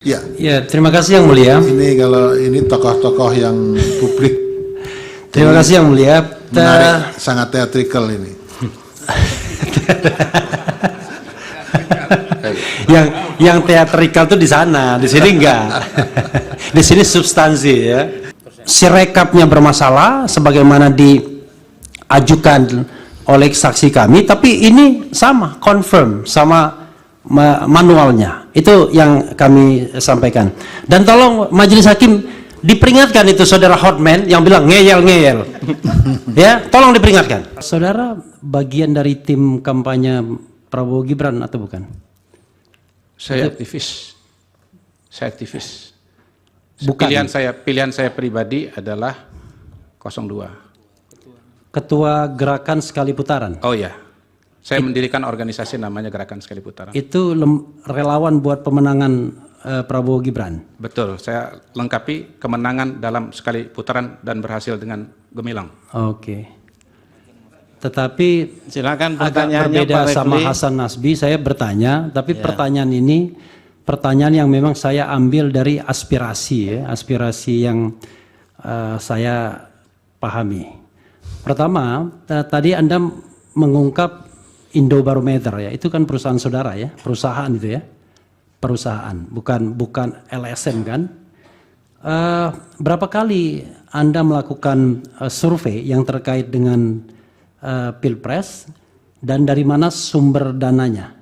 Ya, Ya, terima kasih Yang Mulia. ini kalau ini tokoh-tokoh yang publik. Terima kasih Yang Mulia. Menarik, sangat teatrikal ini. yang teatrikal tuh di sana, di sini enggak. Di sini substansi ya. Sirekapnya bermasalah sebagaimana diajukan oleh saksi kami, tapi ini sama, confirm sama manualnya. Itu yang kami sampaikan. Dan tolong majelis hakim diperingatkan itu saudara Hotman yang bilang ngeyel-ngeyel. Ya, tolong diperingatkan. Saudara bagian dari tim kampanye Prabowo Gibran atau bukan? Saya aktivis. Saya aktivis. Bukan. Pilihan saya pribadi adalah 02. Ketua Gerakan Sekali Putaran. Oh ya. Saya mendirikan organisasi namanya Gerakan Sekali Putaran. Itu relawan buat pemenangan Prabowo Gibran. Betul, saya lengkapi kemenangan dalam sekali putaran dan berhasil dengan gemilang. Oke. Tetapi Silakan agak pertanyaannya, berbeda Pak sama Refli. Hasan Nasbi. Saya bertanya, tapi pertanyaan ini pertanyaan yang memang saya ambil dari aspirasi ya, aspirasi yang saya pahami. Pertama, tadi Anda mengungkap Indobarometer ya, itu kan perusahaan saudara ya, perusahaan itu ya, perusahaan, bukan LSM kan? Berapa kali Anda melakukan survei yang terkait dengan Pilpres dan dari mana sumber dananya?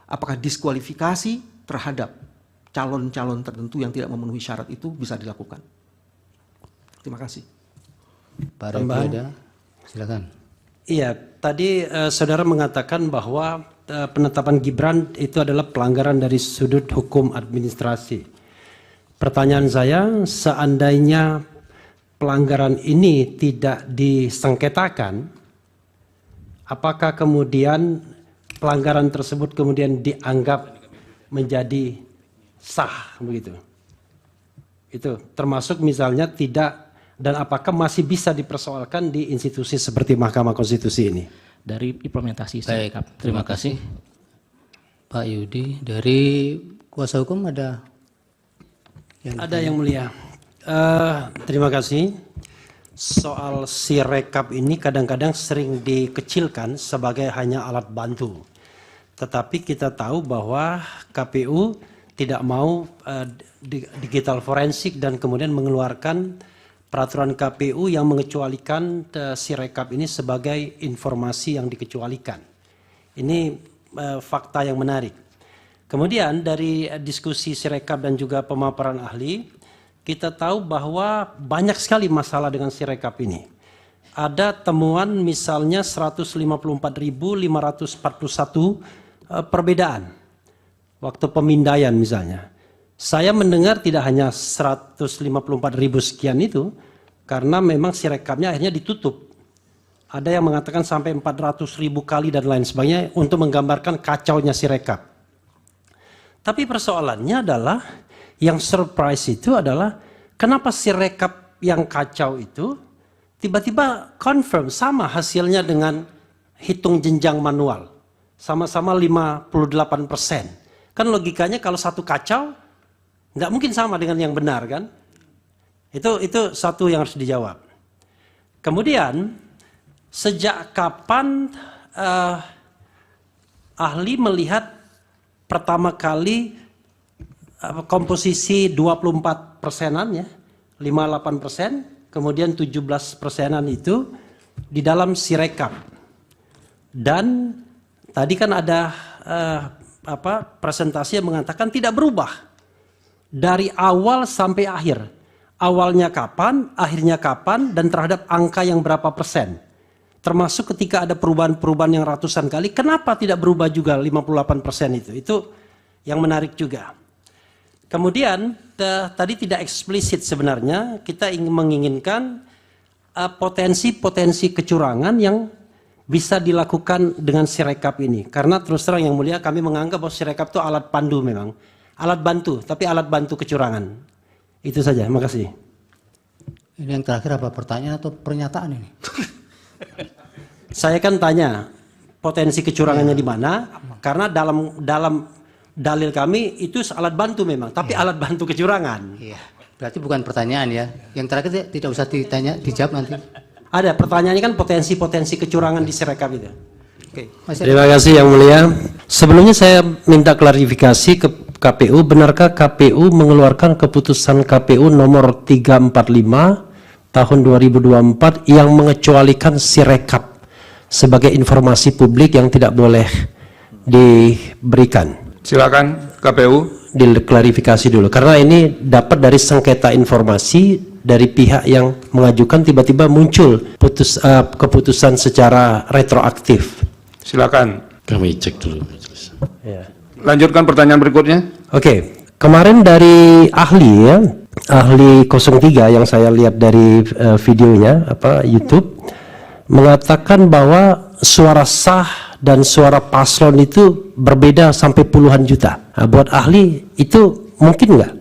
Apakah diskualifikasi terhadap calon-calon tertentu yang tidak memenuhi syarat itu bisa dilakukan? Terima kasih. Pak Refli ada, silakan. Iya, tadi saudara mengatakan bahwa penetapan Gibran itu adalah pelanggaran dari sudut hukum administrasi. Pertanyaan saya, seandainya pelanggaran ini tidak disengketakan, apakah kemudian pelanggaran tersebut kemudian dianggap menjadi sah begitu? Itu termasuk misalnya tidak, dan apakah masih bisa dipersoalkan di institusi seperti Mahkamah Konstitusi ini? Dari implementasi. Baik, terima kasih. Pak Yudi, dari kuasa hukum ada? Ada yang mulia. Terima kasih. Soal sirekap ini kadang-kadang sering dikecilkan sebagai hanya alat bantu. Tetapi kita tahu bahwa KPU tidak mau digital forensik dan kemudian mengeluarkan peraturan KPU yang mengecualikan sirekap ini sebagai informasi yang dikecualikan. Ini fakta yang menarik. Kemudian dari diskusi sirekap dan juga pemaparan ahli, kita tahu bahwa banyak sekali masalah dengan sirekap ini. Ada temuan misalnya 154.541 perbedaan waktu pemindaian misalnya. Saya mendengar tidak hanya 154.000 sekian itu, karena memang sirekapnya akhirnya ditutup. Ada yang mengatakan sampai 400.000 kali dan lain sebagainya untuk menggambarkan kacaunya sirekap. Tapi persoalannya adalah, yang surprise itu adalah kenapa sirekap yang kacau itu tiba-tiba confirm sama hasilnya dengan hitung jenjang manual. Sama-sama 58%. Kan logikanya kalau satu kacau, nggak mungkin sama dengan yang benar kan? Itu satu yang harus dijawab. Kemudian, sejak kapan ahli melihat pertama kali komposisi 24%-an ya, 58%, kemudian 17%-an itu di dalam Sirekap. Dan tadi kan ada presentasi yang mengatakan tidak berubah dari awal sampai akhir. Awalnya kapan, akhirnya kapan, dan terhadap angka yang berapa persen. Termasuk ketika ada perubahan-perubahan yang ratusan kali, kenapa tidak berubah juga 58% itu? Itu yang menarik juga. Kemudian tadi tidak eksplisit sebenarnya, kita menginginkan potensi-potensi kecurangan yang bisa dilakukan dengan Sirekap ini. Karena terus terang yang mulia, kami menganggap bahwa Sirekap itu alat pandu memang. Alat bantu, tapi alat bantu kecurangan. Itu saja, makasih. Ini yang terakhir apa, pertanyaan atau pernyataan ini? Saya kan tanya potensi kecurangannya di mana, karena dalam dalil kami itu alat bantu memang, tapi alat bantu kecurangan. Iya. Berarti bukan pertanyaan ya. Yang terakhir tidak usah dijawab nanti. Ada pertanyaannya kan potensi-potensi kecurangan di Sirekap itu. Oke. Terima kasih yang mulia. Sebelumnya saya minta klarifikasi ke KPU, benarkah KPU mengeluarkan keputusan KPU nomor 345 tahun 2024 yang mengecualikan Sirekap sebagai informasi publik yang tidak boleh diberikan? Silakan KPU. Diklarifikasi dulu, karena ini dapat dari sengketa informasi dari pihak yang mengajukan, tiba-tiba muncul keputusan secara retroaktif. Silakan. Kami cek dulu. Ya. Lanjutkan pertanyaan berikutnya. Oke, kemarin dari ahli ya, ahli 03 yang saya lihat dari videonya YouTube mengatakan bahwa suara sah dan suara paslon itu berbeda sampai puluhan juta. Nah, buat ahli itu mungkin nggak?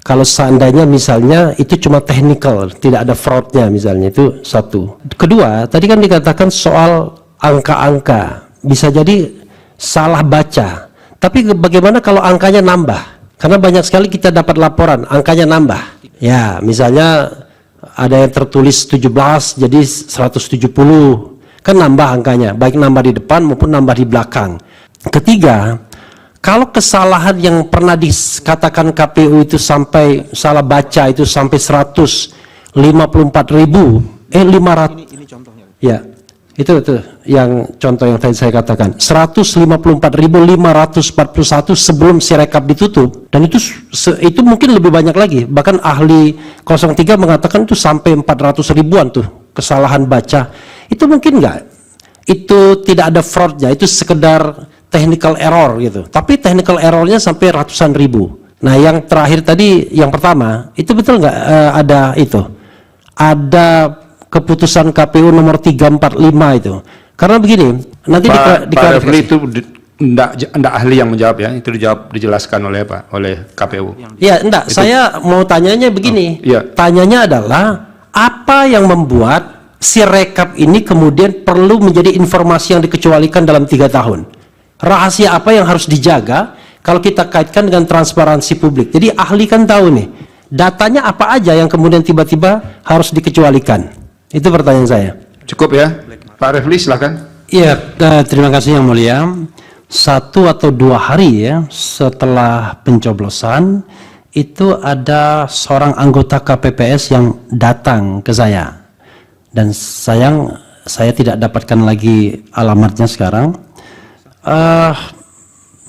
Kalau seandainya misalnya itu cuma technical, tidak ada fraudnya misalnya, itu satu. Kedua, tadi kan dikatakan soal angka-angka, bisa jadi salah baca. Tapi bagaimana kalau angkanya nambah? Karena banyak sekali kita dapat laporan, angkanya nambah. Ya, misalnya ada yang tertulis 17 jadi 170. Kan nambah angkanya, baik nambah di depan maupun nambah di belakang. Ketiga, kalau kesalahan yang pernah dikatakan KPU itu sampai salah baca itu sampai 154.000, 500. Ini contohnya. Ya, itu yang contoh yang tadi saya katakan. 154.541 sebelum Sirekap ditutup, dan itu mungkin lebih banyak lagi. Bahkan ahli 03 mengatakan itu sampai 400 ribuan tuh kesalahan baca. Itu mungkin nggak? Itu tidak ada fraudnya, itu sekedar technical error gitu. Tapi technical errornya sampai ratusan ribu. Nah, yang terakhir tadi, yang pertama, itu betul nggak ada itu? Ada keputusan KPU nomor 345 itu. Karena begini, nanti Pak Refli itu enggak ahli yang menjawab ya, itu dijelaskan oleh KPU. Ya, enggak, saya mau tanyanya begini. Iya. Tanyanya adalah apa yang membuat Sirekap ini kemudian perlu menjadi informasi yang dikecualikan dalam 3 tahun? Rahasia apa yang harus dijaga kalau kita kaitkan dengan transparansi publik? Jadi ahli kan tahu nih, datanya apa aja yang kemudian tiba-tiba harus dikecualikan? Itu pertanyaan saya. Cukup ya, Pak Refli silakan. Iya, terima kasih yang mulia. 1 atau 2 hari ya setelah pencoblosan itu ada seorang anggota KPPS yang datang ke saya. Dan sayang saya tidak dapatkan lagi alamatnya sekarang.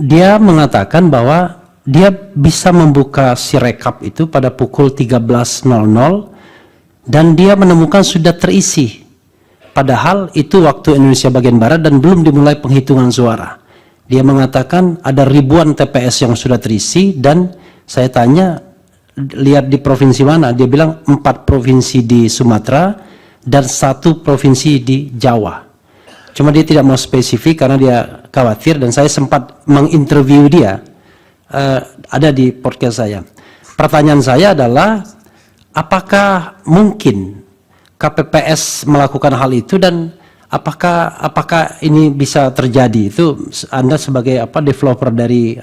Dia mengatakan bahwa dia bisa membuka Sirekap itu pada pukul 13.00 dan dia menemukan sudah terisi. Padahal itu waktu Indonesia bagian Barat dan belum dimulai penghitungan suara. Dia mengatakan ada ribuan TPS yang sudah terisi, dan saya tanya, lihat di provinsi mana? Dia bilang 4 provinsi di Sumatera dan 1 provinsi di Jawa. Cuma dia tidak mau spesifik karena dia khawatir, dan saya sempat menginterview dia, ada di podcast saya. Pertanyaan saya adalah, apakah mungkin KPPS melakukan hal itu, dan apakah ini bisa terjadi? Itu Anda sebagai developer dari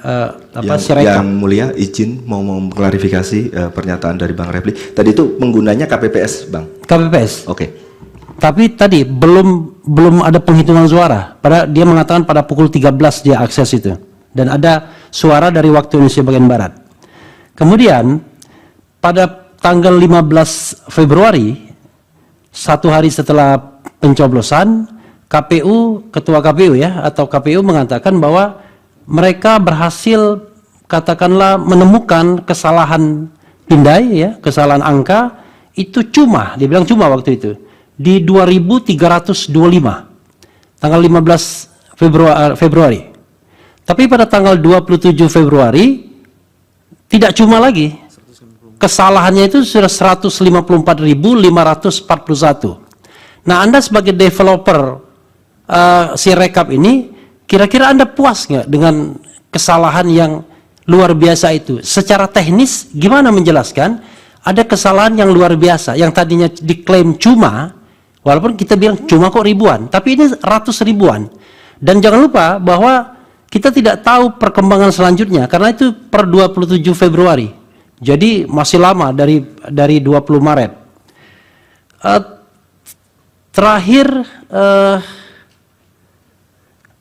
Sirekap. Yang mulia izin mau mengklarifikasi pernyataan dari Bang Refli. Tadi itu penggunanya KPPS, Bang. KPPS. Oke. Tapi tadi belum ada penghitungan suara. Dia mengatakan pada pukul 13 dia akses itu. Dan ada suara dari waktu Indonesia bagian Barat. Kemudian pada tanggal 15 Februari, satu hari setelah pencoblosan, Ketua KPU ya, atau KPU mengatakan bahwa mereka berhasil katakanlah menemukan kesalahan pindai ya, kesalahan angka itu dia bilang cuma waktu itu di 2325 tanggal 15 Februari. Tapi pada tanggal 27 Februari tidak cuma lagi. Kesalahannya itu sudah 154.541. Nah, Anda sebagai developer Sirekap ini, kira-kira Anda puas nggak dengan kesalahan yang luar biasa itu? Secara teknis, gimana menjelaskan? Ada kesalahan yang luar biasa, yang tadinya diklaim cuma, walaupun kita bilang cuma kok ribuan, tapi ini ratus ribuan. Dan jangan lupa bahwa kita tidak tahu perkembangan selanjutnya, karena itu per 27 Februari. Jadi masih lama dari 20 Maret. Terakhir,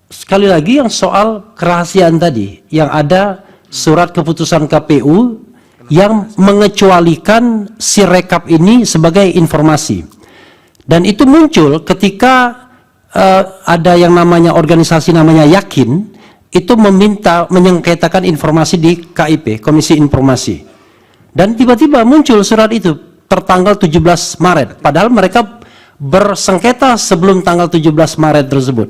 sekali lagi yang soal kerahasiaan tadi, yang ada surat keputusan KPU yang mengecualikan Sirekap ini sebagai informasi. Dan itu muncul ketika ada yang namanya organisasi namanya Yakin, itu meminta menyengketakan informasi di KIP, Komisi Informasi. Dan tiba-tiba muncul surat itu tertanggal 17 Maret. Padahal mereka bersengketa sebelum tanggal 17 Maret tersebut.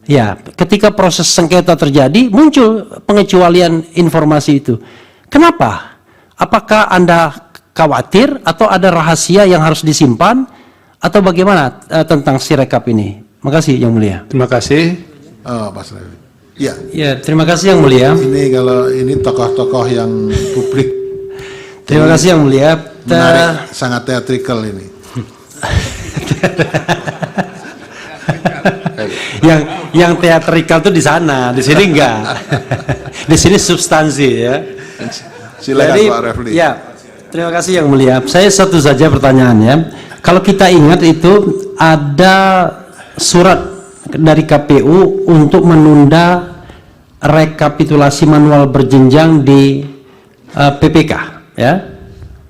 Ya, ketika proses sengketa terjadi, muncul pengecualian informasi itu. Kenapa? Apakah Anda khawatir atau ada rahasia yang harus disimpan? Atau bagaimana tentang Sirekap ini? Makasih Yang Mulia. Terima kasih. Oh, Mas Refli. Ya, Ya, terima kasih Yang Mulia. ini kalau ini tokoh-tokoh yang publik Terima kasih Yang Mulia. menarik, sangat teatrikal ini. yang teatrikal itu di sana, di sini enggak. Di sini substansi ya. Silakan Jadi, Pak Refli. ya, terima kasih Yang Mulia. Saya satu saja pertanyaannya. Kalau kita ingat itu ada surat dari KPU untuk menunda rekapitulasi manual berjenjang di PPK, ya.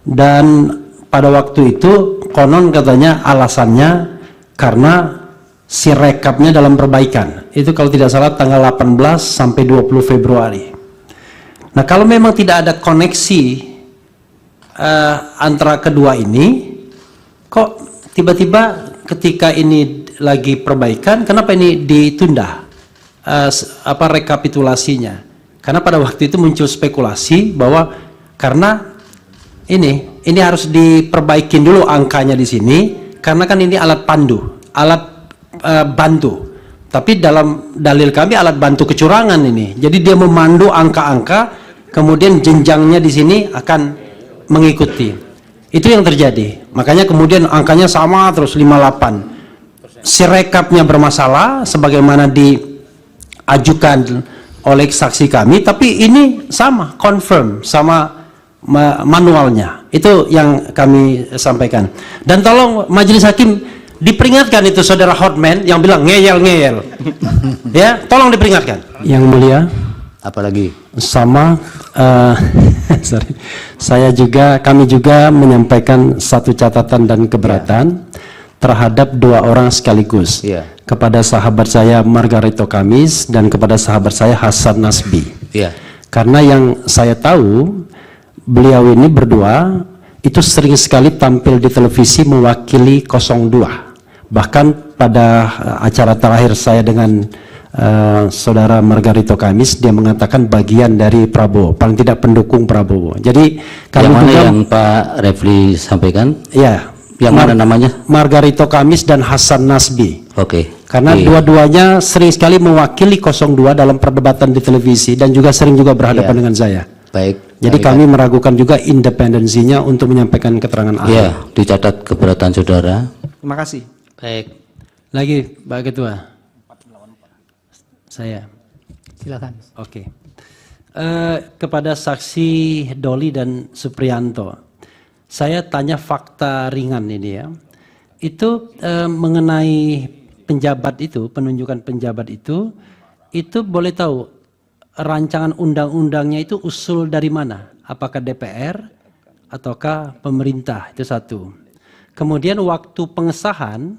Dan pada waktu itu konon katanya alasannya karena Sirekapnya dalam perbaikan. Itu kalau tidak salah tanggal 18 sampai 20 Februari. Nah, kalau memang tidak ada koneksi antara kedua ini, kok tiba-tiba ketika ini lagi perbaikan, kenapa ini ditunda rekapitulasinya? Karena pada waktu itu muncul spekulasi bahwa karena ini harus diperbaikin dulu angkanya di sini, karena kan ini alat pandu, alat bantu. Tapi dalam dalil kami alat bantu kecurangan ini. Jadi dia memandu angka-angka, kemudian jenjangnya di sini akan mengikuti. Itu yang terjadi. Makanya kemudian angkanya sama terus 58. Sirekapnya bermasalah sebagaimana diajukan oleh saksi kami, tapi ini sama, confirm sama manualnya. Itu yang kami sampaikan. Dan tolong Majelis Hakim diperingatkan itu saudara Hotman yang bilang ngeyel-ngeyel. Ya, tolong diperingatkan. Yang Mulia, Apalagi? sama kami juga menyampaikan satu catatan dan keberatan terhadap dua orang sekaligus. Iya. Kepada sahabat saya Margarito Kamis dan kepada sahabat saya Hasan Nasbi. Iya. Karena yang saya tahu beliau ini berdua itu sering sekali tampil di televisi mewakili 02. Bahkan pada acara terakhir saya dengan saudara Margarito Kamis, dia mengatakan bagian dari Prabowo, paling tidak pendukung Prabowo. Jadi kami Yang mana juga, yang Pak Refli sampaikan? ya, Yang mana namanya? Margarito Kamis dan Hasan Nasbi. Oke. Karena Oke. dua-duanya sering sekali mewakili 02 dalam perdebatan di televisi dan juga sering juga berhadapan Iya. dengan saya. Baik. Jadi Baik. kami meragukan juga independensinya untuk menyampaikan keterangan ahli. Ya, dicatat keberatan saudara. Terima kasih. Baik, Lagi Pak Ketua. Saya. silakan. Oke. Kepada saksi Doli dan Supriyanto, saya tanya fakta ringan ini ya. Itu mengenai penjabat itu, penunjukan penjabat itu boleh tahu rancangan undang-undangnya itu usul dari mana? Apakah DPR ataukah pemerintah? Itu satu. Kemudian waktu pengesahan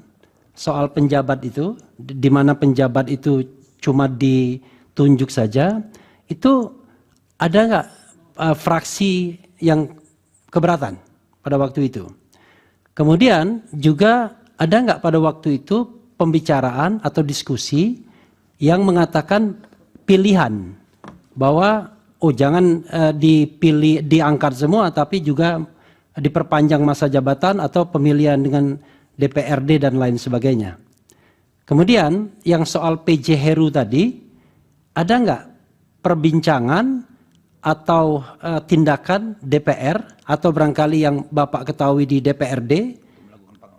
soal penjabat itu, di mana penjabat itu cuma ditunjuk saja, itu ada nggak fraksi yang keberatan pada waktu itu? Kemudian juga ada nggak pada waktu itu pembicaraan atau diskusi yang mengatakan pilihan bahwa jangan dipilih diangkat semua tapi juga diperpanjang masa jabatan atau pemilihan dengan DPRD dan lain sebagainya. Kemudian yang soal PJ Heru tadi, ada nggak perbincangan atau tindakan DPR atau barangkali yang Bapak ketahui di DPRD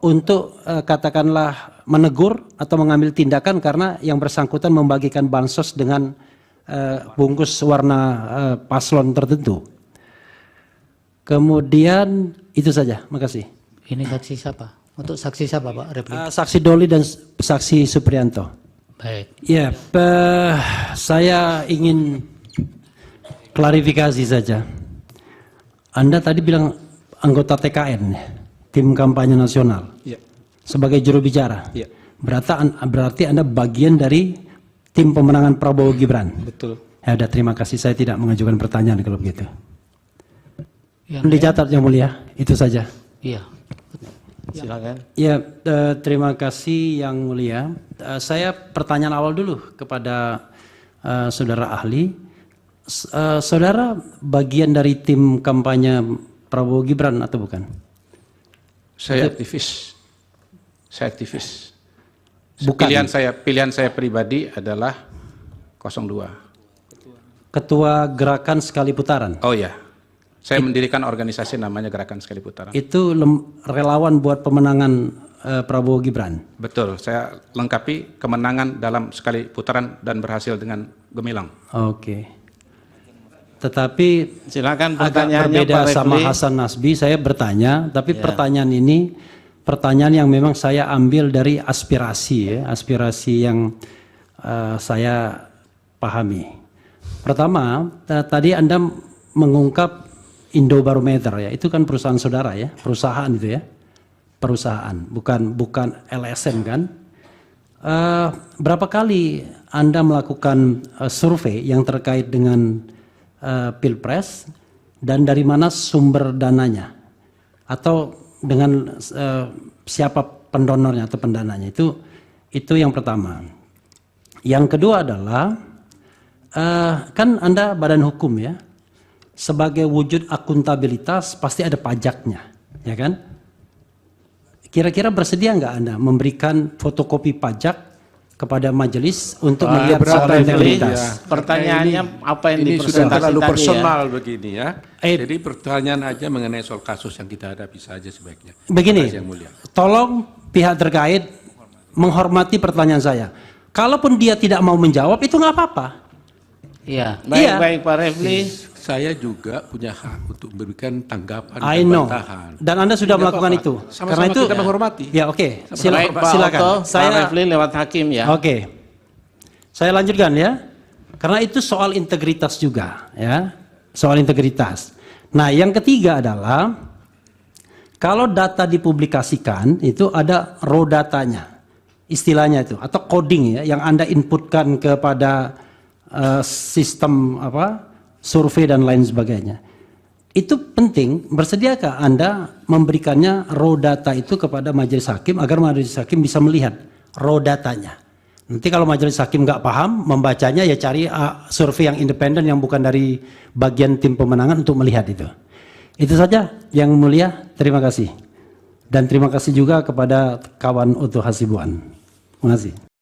untuk katakanlah menegur atau mengambil tindakan karena yang bersangkutan membagikan bansos dengan bungkus warna paslon tertentu. Kemudian itu saja, makasih. Ini saksi siapa? Untuk saksi siapa Pak Refli? Saksi Doli dan saksi Suprianto. Baik. Ya, saya ingin klarifikasi saja. Anda tadi bilang anggota TKN, tim kampanye nasional, Ya. sebagai juru bicara. Ya. Berarti Anda bagian dari tim pemenangan Prabowo Gibran. Betul. Ya udah, terima kasih. Saya tidak mengajukan pertanyaan kalau begitu. Yang Dicatat yang mulia, itu saja. Iya. Silakan. Ya, terima kasih yang mulia. Saya pertanyaan awal dulu kepada saudara ahli. Saudara bagian dari tim kampanye Prabowo Gibran atau bukan? Saya aktivis. Saya aktivis. Bukan. Pilihan saya pribadi adalah 02. Ketua Gerakan Sekali Putaran. Oh ya. Saya mendirikan organisasi namanya Gerakan Sekali Putaran. Itu relawan buat pemenangan Prabowo Gibran. Betul, saya lengkapi kemenangan dalam sekali putaran dan berhasil dengan gemilang. Oke. Tetapi Silakan agak pertanyaannya berbeda Pak sama Refli. Hasan Nasbi. Saya bertanya, tapi pertanyaan ini pertanyaan yang memang saya ambil dari aspirasi, ya, aspirasi yang saya pahami. Pertama, tadi Anda mengungkap Indobarometer, ya, itu kan perusahaan saudara, ya, perusahaan itu, ya, perusahaan, bukan LSM kan? Berapa kali Anda melakukan survei yang terkait dengan Pilpres dan dari mana sumber dananya atau dengan siapa pendonornya atau pendananya, itu yang pertama. Yang kedua adalah kan Anda badan hukum, ya, sebagai wujud akuntabilitas pasti ada pajaknya, ya kan? Kira-kira bersedia nggak Anda memberikan fotokopi pajak kepada majelis untuk melihat soal integritas? Pertanyaannya apa yang ini sudah dipresentasikan terlalu tadi personal begini ya. Eh. Jadi pertanyaan aja mengenai soal kasus yang kita hadapi saja sebaiknya. Begini, Terima kasih, Yang Mulia. tolong pihak terkait menghormati pertanyaan saya. Kalaupun dia tidak mau menjawab, itu nggak apa-apa. Iya. Baik Pak Refli. Saya juga punya hak untuk memberikan tanggapan I dan know. bantahan. Dan Anda sudah Tidak melakukan apa-apa. itu. Sama-sama Karena itu kita menghormati. Ya, oke. Baik Pak Silakan. Otto, Pak Refli lewat hakim ya. Oke. Saya lanjutkan, ya. Karena itu soal integritas juga, ya. Soal integritas. Nah, yang ketiga adalah kalau data dipublikasikan itu ada raw datanya. Istilahnya itu atau coding, ya, yang Anda inputkan kepada sistem survei dan lain sebagainya. Itu penting. Bersediakah Anda memberikannya raw data itu kepada majelis hakim agar majelis hakim bisa melihat raw datanya? Nanti kalau majelis hakim nggak paham membacanya, ya cari survei yang independen yang bukan dari bagian tim pemenangan untuk melihat itu. Itu saja yang mulia. Terima kasih. Dan terima kasih juga kepada kawan Otto Hasibuan. Terima kasih.